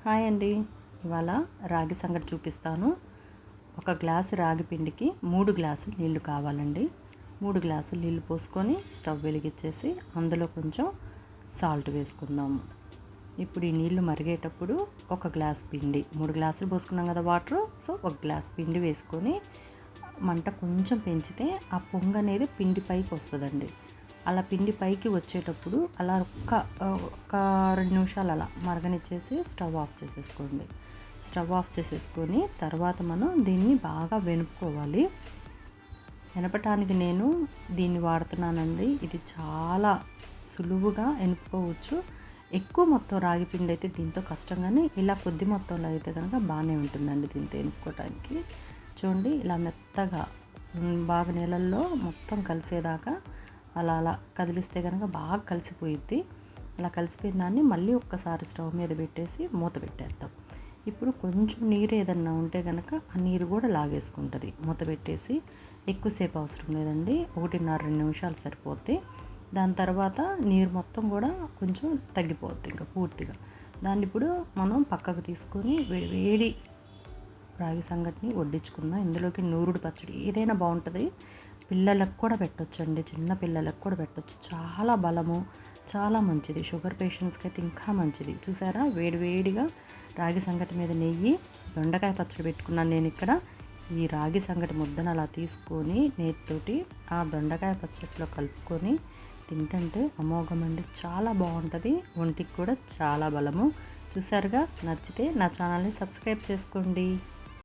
Hi అండి. ఇవాళ రాగి సంగటి చూపిస్తాను. ఒక గ్లాసు రాగి పిండికి 3 గ్లాసులు నీళ్లు కావాలండి. 3 గ్లాసులు నీళ్లు పోసుకొని స్టవ్ వెలిగించేసి అందులో కొంచెం సాల్ట్ వేసుకుందాము. ఇప్పుడు ఈ నీళ్లు మరిగేటప్పుడు ఒక గ్లాస్ పిండి, 3 గ్లాసులు పోసుకున్నాం కదా వాటర్, సో ఒక గ్లాస్ పిండి వేసుకొని మంట కొంచెం పెంచితే ఆ పొంగు అనేది పిండి పైకి వస్తుందండి. అలా పిండి పైకి వచ్చేటప్పుడు అలా ఒక 2 నిమిషాలు అలా మరగనిచ్చేసి స్టవ్ ఆఫ్ చేసేసుకోండి. స్టవ్ ఆఫ్ చేసేసుకొని తర్వాత మనం దీన్ని బాగా వెనుపుకోవాలి. వెనపటానికి నేను దీన్ని వాడుతున్నానండి. ఇది చాలా సులువుగా వెనుపుకోవచ్చు. ఎక్కువ మొత్తం రాగి పిండి అయితే దీంతో కష్టం, కానీ ఇలా కొద్ది మొత్తంలో అయితే కనుక బాగానే ఉంటుందండి దీంతో వెనుపుకోవడానికి. చూడండి, ఇలా మెత్తగా బాగా నీళ్ళల్లో మొత్తం కలిసేదాకా అలా అలా కదిలిస్తే కనుక బాగా కలిసిపోయిద్ది. అలా కలిసిపోయిన దాన్ని మళ్ళీ ఒక్కసారి స్టవ్ మీద పెట్టేసి మూత పెట్టేద్దాం. ఇప్పుడు కొంచెం నీరు ఏదన్నా ఉంటే కనుక ఆ నీరు కూడా లాగేసుకుంటుంది. మూత పెట్టేసి ఎక్కువసేపు అవసరం లేదండి, 1.5-2 నిమిషాలు సరిపోద్ది. దాని తర్వాత నీరు మొత్తం కూడా కొంచెం తగ్గిపోద్ది ఇంకా పూర్తిగా. దాన్ని ఇప్పుడు మనం పక్కకు తీసుకొని వేడి రాగి సంగటిని వడ్డించుకుందాం. ఇందులోకి నూరుడు పచ్చడి ఏదైనా బాగుంటుంది. పిల్లలకు కూడా పెట్టొచ్చండి, చిన్న పిల్లలకు కూడా పెట్టొచ్చు. చాలా బలము, చాలా మంచిది. షుగర్ పేషెంట్స్కి అయితే ఇంకా మంచిది. చూసారా, వేడివేడిగా రాగి సంగటి మీద నెయ్యి, దొండకాయ పచ్చడి పెట్టుకున్నాను నేను ఇక్కడ. ఈ రాగి సంగటి ముద్దను అలా తీసుకొని నేతితోటి ఆ దొండకాయ పచ్చడిలో కలుపుకొని తింటుంటే అమోఘమండి, చాలా బాగుంటుంది. ఒంటికి కూడా చాలా బలము. చూసారుగా, నచ్చితే నా ఛానల్ని సబ్స్క్రైబ్ చేసుకోండి.